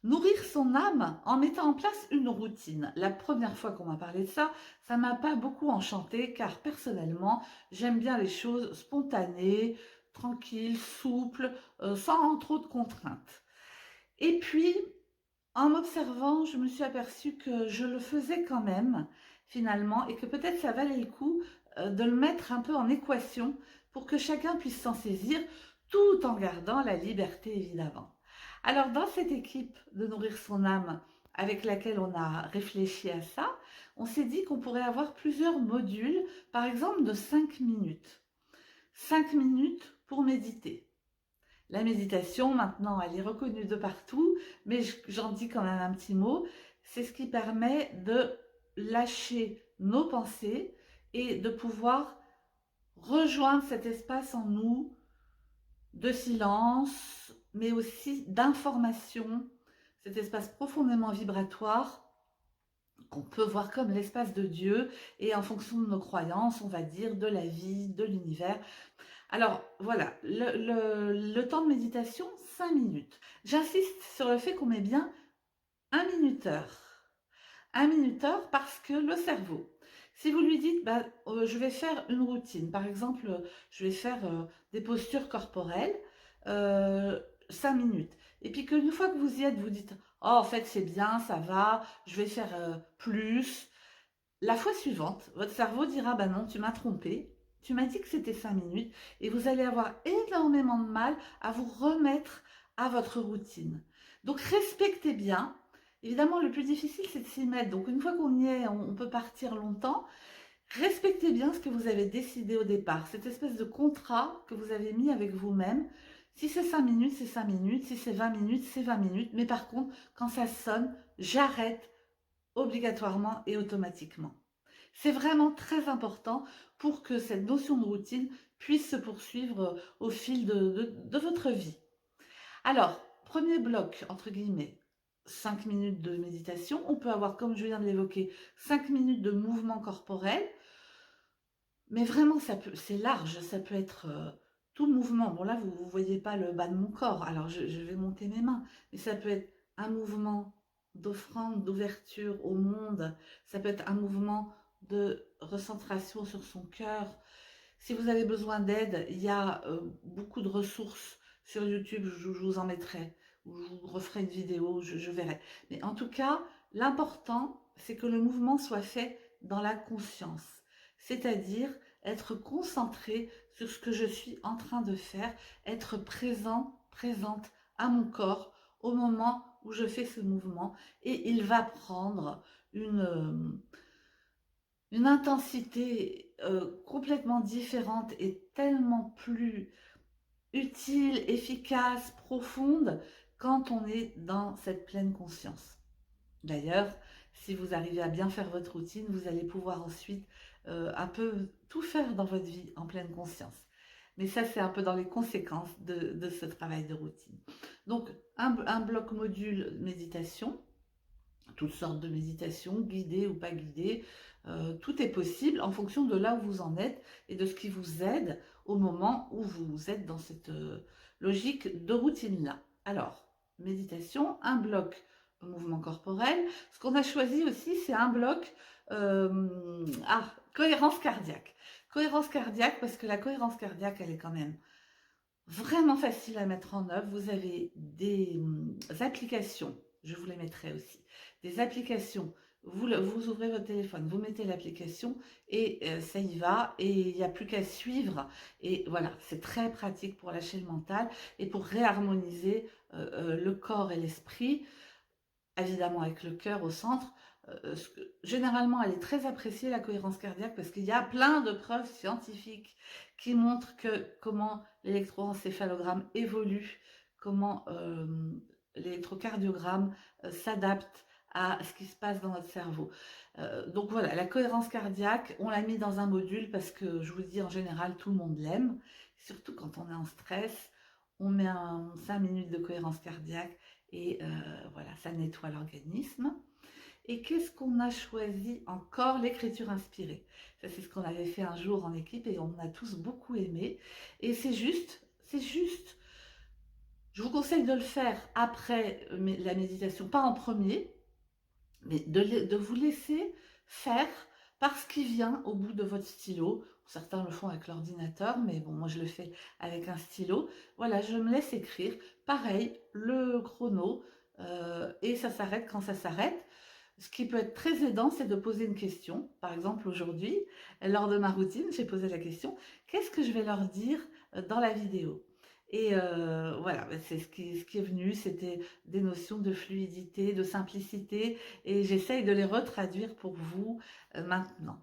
Nourrir son âme en mettant en place une routine. La première fois qu'on m'a parlé de ça, ça m'a pas beaucoup enchantée car personnellement, j'aime bien les choses spontanées, tranquilles, souples, sans trop de contraintes. Et puis, en m'observant, je me suis aperçue que je le faisais quand même, finalement, et que peut-être ça valait le coup de le mettre un peu en équation pour que chacun puisse s'en saisir, tout en gardant la liberté, évidemment. Alors, dans cette équipe de Nourrir son âme, avec laquelle on a réfléchi à ça, on s'est dit qu'on pourrait avoir plusieurs modules, par exemple de 5 minutes. 5 minutes pour méditer. La méditation, maintenant, elle est reconnue de partout, mais j'en dis quand même un petit mot. C'est ce qui permet de lâcher nos pensées et de pouvoir rejoindre cet espace en nous de silence, mais aussi d'information, cet espace profondément vibratoire qu'on peut voir comme l'espace de Dieu et en fonction de nos croyances, on va dire, de la vie, de l'univers. Alors voilà, le temps de méditation, 5 minutes. J'insiste sur le fait qu'on met bien un minuteur. Un minuteur parce que le cerveau, si vous lui dites, bah, je vais faire une routine, par exemple, je vais faire des postures corporelles, euh, 5 minutes. Et puis qu'une fois que vous y êtes, vous dites, oh, en fait, c'est bien, ça va, je vais faire plus. La fois suivante, votre cerveau dira, bah non, tu m'as trompé, tu m'as dit que c'était 5 minutes, et vous allez avoir énormément de mal à vous remettre à votre routine. Donc respectez bien. Évidemment, le plus difficile, c'est de s'y mettre. Donc une fois qu'on y est, on peut partir longtemps. Respectez bien ce que vous avez décidé au départ, cette espèce de contrat que vous avez mis avec vous-même. Si c'est 5 minutes, c'est 5 minutes. Si c'est 20 minutes, c'est 20 minutes. Mais par contre, quand ça sonne, j'arrête obligatoirement et automatiquement. C'est vraiment très important pour que cette notion de routine puisse se poursuivre au fil de votre vie. Alors, premier bloc, entre guillemets, 5 minutes de méditation. On peut avoir, comme je viens de l'évoquer, 5 minutes de mouvement corporel. Mais vraiment, c'est large, ça peut être tout mouvement. Bon, là, vous ne voyez pas le bas de mon corps, alors je vais monter mes mains. Mais ça peut être un mouvement d'offrande, d'ouverture au monde. Ça peut être un mouvement de recentration sur son cœur. Si vous avez besoin d'aide, il y a beaucoup de ressources sur YouTube, je vous en mettrai, ou je vous referai une vidéo, je verrai. Mais en tout cas, l'important, c'est que le mouvement soit fait dans la conscience, c'est-à-dire être concentré sur ce que je suis en train de faire, être présent, présente à mon corps au moment où je fais ce mouvement, et il va prendre une intensité complètement différente et tellement plus utile, efficace, profonde quand on est dans cette pleine conscience. D'ailleurs, si vous arrivez à bien faire votre routine, vous allez pouvoir ensuite un peu tout faire dans votre vie en pleine conscience. Mais ça, c'est un peu dans les conséquences de ce travail de routine. Donc, un bloc module méditation, toutes sortes de méditations, guidées ou pas guidées. Tout est possible en fonction de là où vous en êtes et de ce qui vous aide au moment où vous êtes dans cette logique de routine-là. Alors, méditation, un bloc mouvement corporel. Ce qu'on a choisi aussi, c'est un bloc cohérence cardiaque. Cohérence cardiaque, parce que la cohérence cardiaque, elle est quand même vraiment facile à mettre en œuvre. Vous avez des applications, je vous les mettrai aussi, des applications. Vous ouvrez votre téléphone, vous mettez l'application et ça y va et il n'y a plus qu'à suivre. Et voilà, c'est très pratique pour lâcher le mental et pour réharmoniser le corps et l'esprit, évidemment avec le cœur au centre. Généralement, elle est très appréciée, la cohérence cardiaque, parce qu'il y a plein de preuves scientifiques qui montrent comment l'électroencéphalogramme évolue, comment l'électrocardiogramme s'adapte à ce qui se passe dans notre cerveau. Donc voilà, la cohérence cardiaque, on l'a mis dans un module parce que je vous dis en général, tout le monde l'aime, surtout quand on est en stress. On met 5 minutes de cohérence cardiaque et voilà, ça nettoie l'organisme. Et qu'est-ce qu'on a choisi encore? L'écriture inspirée. Ça, c'est ce qu'on avait fait un jour en équipe et on a tous beaucoup aimé. Et c'est juste Je vous conseille de le faire après la méditation, pas en premier, mais de vous laisser faire par ce qui vient au bout de votre stylo. Certains le font avec l'ordinateur, mais bon, moi je le fais avec un stylo. Voilà, je me laisse écrire. Pareil, le chrono, et ça s'arrête quand ça s'arrête. Ce qui peut être très aidant, c'est de poser une question. Par exemple, aujourd'hui, lors de ma routine, j'ai posé la question, qu'est-ce que je vais leur dire dans la vidéo? Et voilà, c'est ce qui est venu, c'était des notions de fluidité, de simplicité, et j'essaye de les retraduire pour vous maintenant.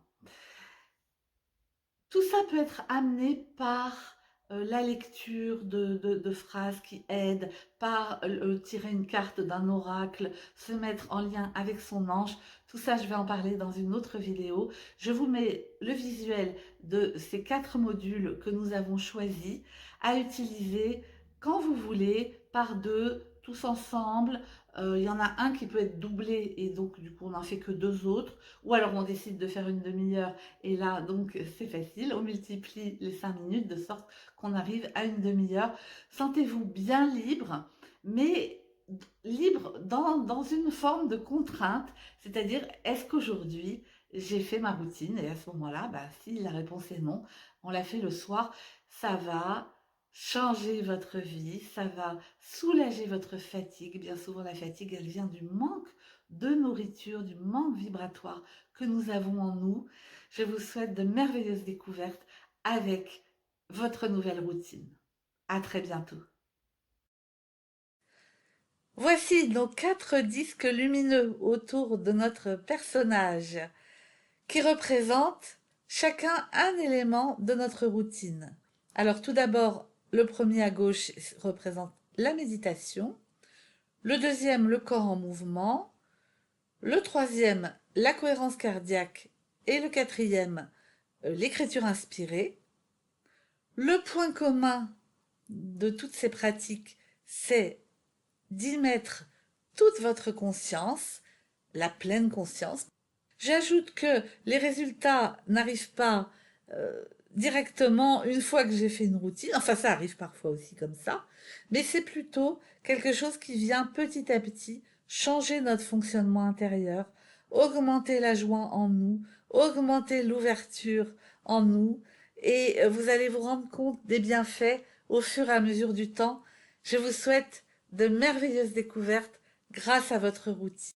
Tout ça peut être amené par la lecture de phrases qui aident, par tirer une carte d'un oracle, se mettre en lien avec son ange. Tout ça, je vais en parler dans une autre vidéo. Je vous mets le visuel de ces 4 modules que nous avons choisis à utiliser quand vous voulez, par deux, tous ensemble. Il y en a un qui peut être doublé et donc du coup on n'en fait que 2 autres. Ou alors on décide de faire une demi-heure et là, donc, c'est facile, on multiplie les 5 minutes de sorte qu'on arrive à une demi-heure. Sentez-vous bien libre, mais libre dans une forme de contrainte, c'est-à-dire, est-ce qu'aujourd'hui, j'ai fait ma routine? Et à ce moment-là, bah, si la réponse est non, on l'a fait le soir, ça va changer votre vie, ça va soulager votre fatigue. Bien souvent, la fatigue, elle vient du manque de nourriture, du manque vibratoire que nous avons en nous. Je vous souhaite de merveilleuses découvertes avec votre nouvelle routine. À très bientôt. Voici nos 4 disques lumineux autour de notre personnage qui représentent chacun un élément de notre routine. Alors tout d'abord, le premier à gauche représente la méditation, le deuxième, le corps en mouvement, le troisième, la cohérence cardiaque et le quatrième, l'écriture inspirée. Le point commun de toutes ces pratiques, c'est d'y mettre toute votre conscience, la pleine conscience. J'ajoute que les résultats n'arrivent pas directement une fois que j'ai fait une routine, enfin ça arrive parfois aussi comme ça, mais c'est plutôt quelque chose qui vient petit à petit changer notre fonctionnement intérieur, augmenter la joie en nous, augmenter l'ouverture en nous, et vous allez vous rendre compte des bienfaits au fur et à mesure du temps. Je vous souhaite de merveilleuses découvertes grâce à votre routine.